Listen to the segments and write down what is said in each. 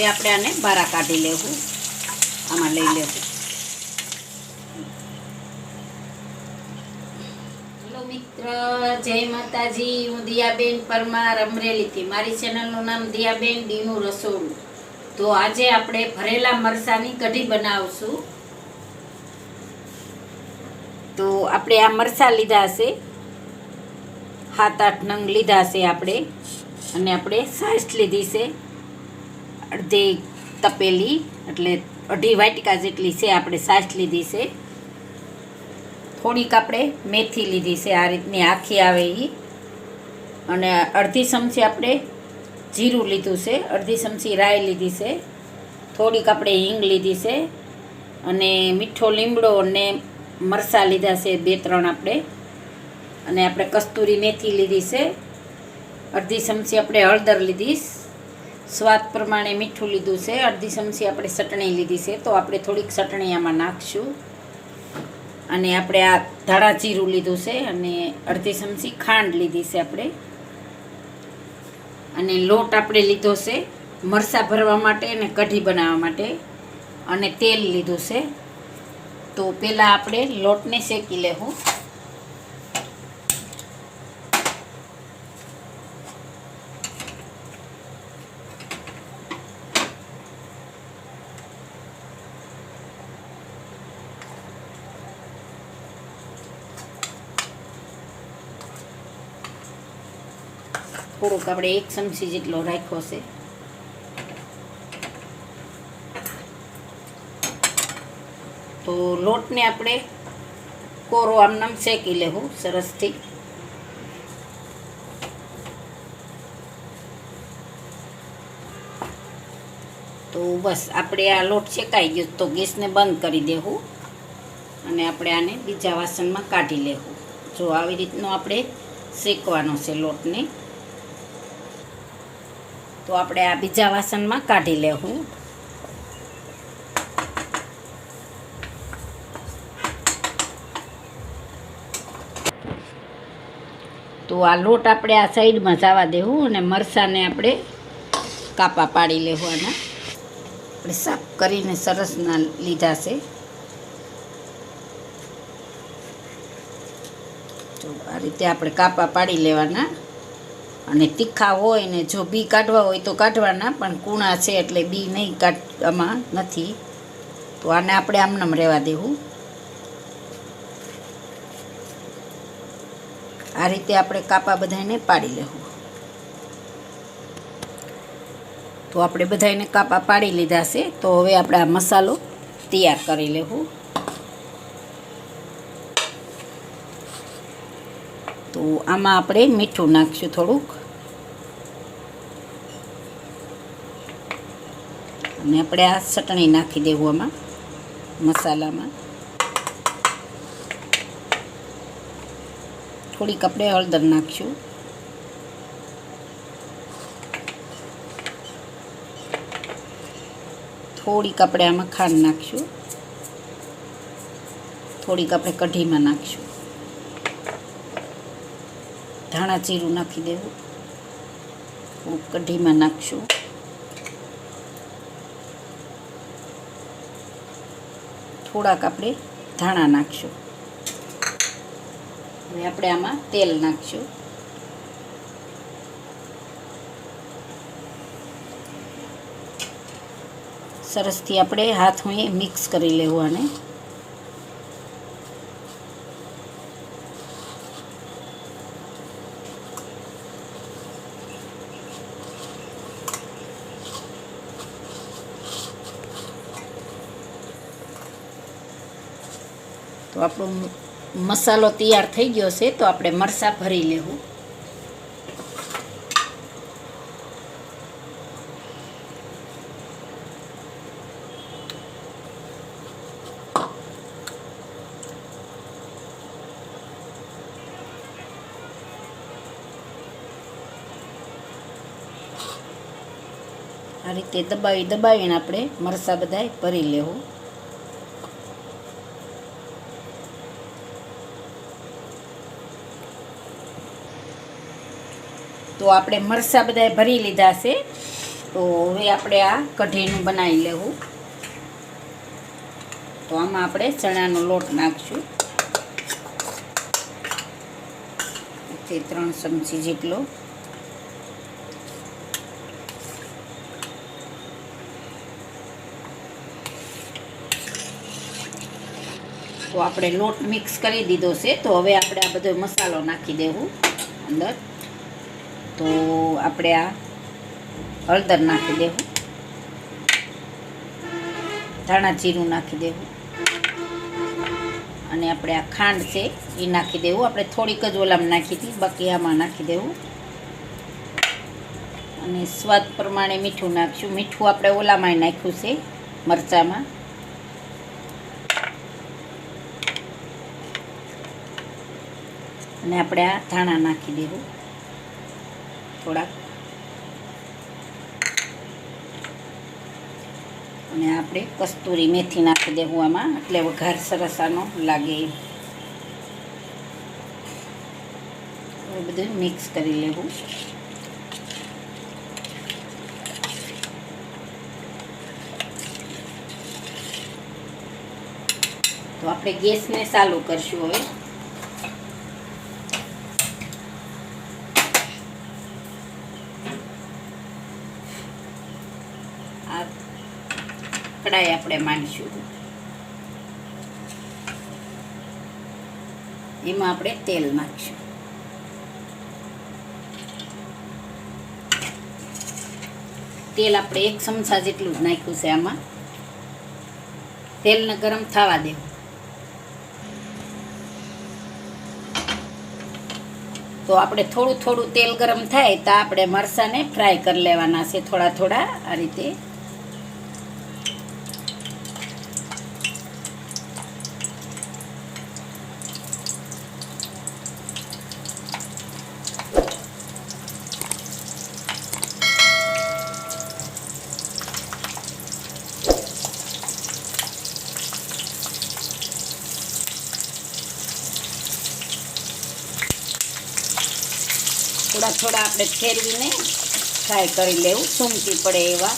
હવે આપણે આને બારા કાઢી લેવું, આમાં લઈ લેવું. હેલો મિત્ર, જય માતાજી. હું દિયાબેન પરમાર અમરેલીથી. મારી ચેનલનું નામ દિયાબેન ડીનું રસોડું. તો આજે આપણે ભરેલા મરચાંની કઢી બનાવશું. તો આપણે આ મરચાં લીધા છે, 7-8 નંગ લીધા છે આપણે, અને આપણે સાઈઝ લીધી છે અડધી તપેલી, એટલે 2.5 વાટકા જેટલી છે આપણે સાઈઝ લીધી છે. થોડીક આપણે મેથી લીધી છે, આ રીતની આખી આવે એ, અને અડધી ચમચી આપણે જીરું લીધું છે, અડધી ચમચી રાઈ લીધી છે, થોડીક આપણે હિંગ લીધી છે, અને મીઠો લીમડો અને મરચાં લીધા છે 2-3 આપણે, અને આપણે કસ્તુરી મેથી લીધી છે, અડધી ચમચી આપણે હળદર લીધી, સ્વાદ પ્રમાણે મીઠું લીધું છે, અડધી ચમચી આપણે ચટણી લીધી છે. તો આપણે થોડીક ચટણી આમાં નાખશું, અને આપણે આ ધાણા જીરું લીધું છે, અને અડધી ચમચી ખાંડ લીધી છે આપણે, અને લોટ આપણે લીધો છે મરચાં ભરવા માટે અને કઢી બનાવવા માટે, અને તેલ લીધું છે. તો પહેલાં આપણે લોટને શેકી લેવું. થોડુંક આપણે 1 ચમચી જેટલો રાખ્યો છે. તો લોટને આપણે કોરો આમ શેકી લેવું સરસથી. તો બસ આપણે આ લોટ શેકાઈ ગયો, તો ગેસને બંધ કરી દેવું, અને આપણે આને બીજા વાસણમાં કાઢી લેવું. જો આવી રીતનો આપણે શેકવાનો છે લોટને. તો આપણે આ બીજા વાસણમાં કાઢી લેવું. તો આ લોટ આપણે આ સાઈડમાં જવા દેવું, અને મરચાંને આપણે કાપા પાડી લેવું. આના આપણે સાફ કરીને સરસના લીધા છે. તો આ રીતે આપણે કાપા પાડી લેવાના, અને તીખા હોય ને જો બી કાઢવા હોય તો કાઢવાના, પણ કૂણા છે એટલે બી નહીં કાઢવામાં નથી. તો આને આપણે આમનામ રહેવા દેવું. આ રીતે આપણે કાપા બધાને પાડી લેવું. તો આપણે બધાને કાપા પાડી લીધા છે. તો હવે આપણે આ મસાલો તૈયાર કરી લેવું. તો આમાં આપણે મીઠું નાખશું થોડુંક, અને આપણે આ ચટણી નાખી દેવું આમાં મસાલામાં. થોડીક આપણે હળદર નાખશું, થોડીક આપણે આમાં ખાંડ નાખશું, થોડીક આપણે કઢીમાં નાખશું, ધાણા જીરું નાખી દેવું, થોડુંક કઢીમાં નાખશું, થોડાક આપણે ધાણા નાખશું. હવે આપણે આમાં તેલ નાખશું. સરસથી આપણે હાથમાં મિક્સ કરી લેવું આને. તો આપણો મસાલો તૈયાર થઈ ગયો છે. તો આપણે મરચાં ભરી લેવું. આ રીતે દબાવીને આપણે મરચાં બધાય ભરી લેવું. તો આપણે મરચાં બધાય ભરી લીધા છે. તો હવે આપણે આ કઢીનું બનાવી લેવું. તો આમાં આપણે ચણાનો લોટ નાખશું 1 થી 3 ચમચી જેટલો. તો આપણે લોટ મિક્સ કરી દીધો છે. તો હવે આપણે આ બધો મસાલો નાખી દેવું અંદર. તો આપણે આ હળદર નાખી દેવું, ધાણા જીરું નાખી દેવું, અને આપણે આ ખાંડ છે એ નાખી દેવું. આપણે થોડીક જ ઓલામાં નાખી હતી, બાકી આમાં નાખી દેવું. અને સ્વાદ પ્રમાણે મીઠું નાખશું. મીઠું આપણે ઓલામાં નાખ્યું છે મરચાંમાં. અને આપણે આ ધાણા નાખી દેવું થોડાક. અને આપણે કસ્તુરી મેથી નાખી દેવું આમાં, એટલે વઘાર સરસ આનો લાગે. એ બધું મિક્સ કરી લેવું. તો આપણે ગેસને ચાલુ કરશું હવે. આ કડાઈ આપણે માંડીશું. એમાં આપણે તેલ નાખીશું. તેલ આપણે 1 ચમચા જેટલું જ નાખ્યું છે આમાં. તેલને ગરમ થવા દેવું. તો આપણે થોડું થોડું તેલ ગરમ થાય તો આપણે મરચાંને ફ્રાય કરી લેવાના છે થોડા થોડા આ રીતે. થોડા થોડા આપણે ફેરવીને ફ્રાય કરી લેવું, સૂમટી પડે એવા.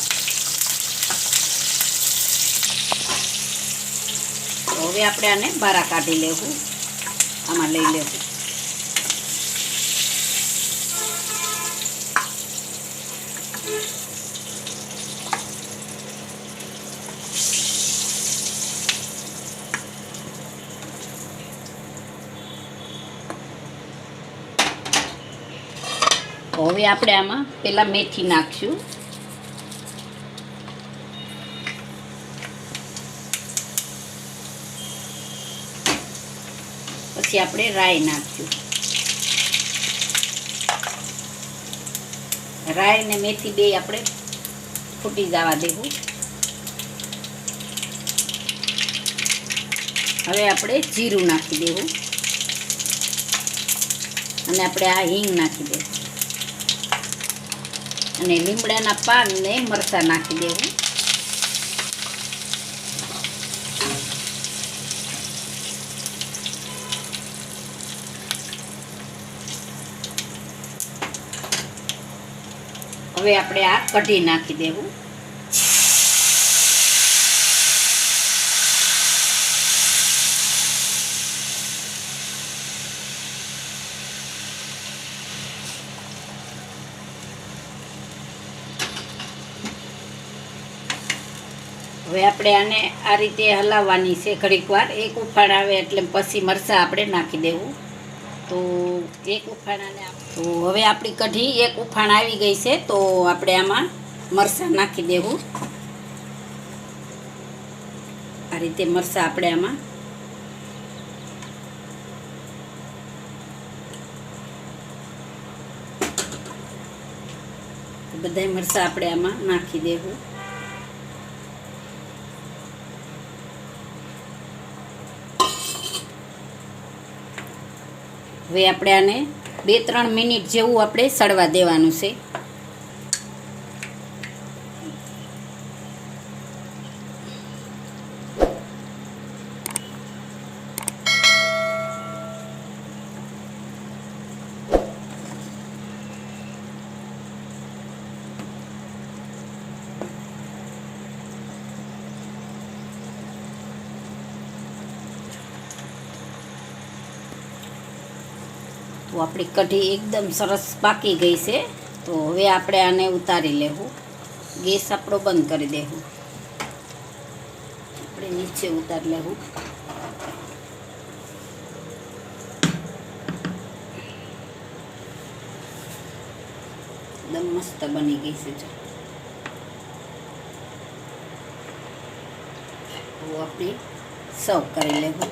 તો હવે આપણે આને બારા કાઢી લેવું, આમાં લઈ લેવું. હવે આપણે આમાં પહેલાં મેથી નાખશું. પછી આપણે રાઈ નાખશું. રાઈ ને મેથી બે આપણે ફૂટી જવા દેવું. હવે આપણે જીરું નાખી દેવું, અને આપણે આ હિંગ નાખી દેવું, અને લીમડાના પાન ને મરચાં નાખી દેવું. હવે આપણે આ કઢી નાખી દેવું. હવે આપણે આને આ રીતે હલાવવાની છે ઘડીક વાર. એક ઉફાણ આવે એટલે પછી મરચાં આપણે નાખી દેવું. તો એક ઉફાણાને તો હવે આપણી કઢી એક ઉફાણ આવી ગઈ છે. તો આપણે આમાં મરચાં નાખી દેવું. આ રીતે મરચાં આપણે આમાં બધાય મરચાં આપણે આમાં નાખી દેવું. હવે આપણે આને 2-3 મિનિટ જેવું આપણે સળવા દેવાનું છે. આપણી કઢી એકદમ સરસ પાકી ગઈ છે. તો હવે આપણે આને ઉતારી લેવું. ગેસ આપણો બંધ કરી દેવું. આપણે નીચે ઉતારી લેવું. એકદમ મસ્ત બની ગઈ છે. જો તો આપણે સર્વ કરી લેવું.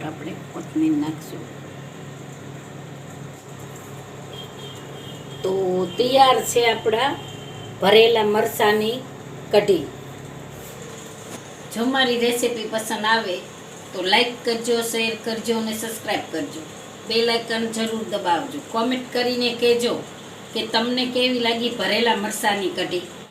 આપણે કોથમીર નાખશું. તો તૈયાર છે આપણા ભરેલા મરચાંની કઢી. જો મારી રેસીપી પસંદ આવે તો લાઈક કરજો, શેર કરજો અને સબસ્ક્રાઈબ કરજો. બેલ આઇકન જરૂર દબાવજો. કોમેન્ટ કરીને કહેજો કે તમને કેવી લાગી ભરેલા મરચાંની કઢી.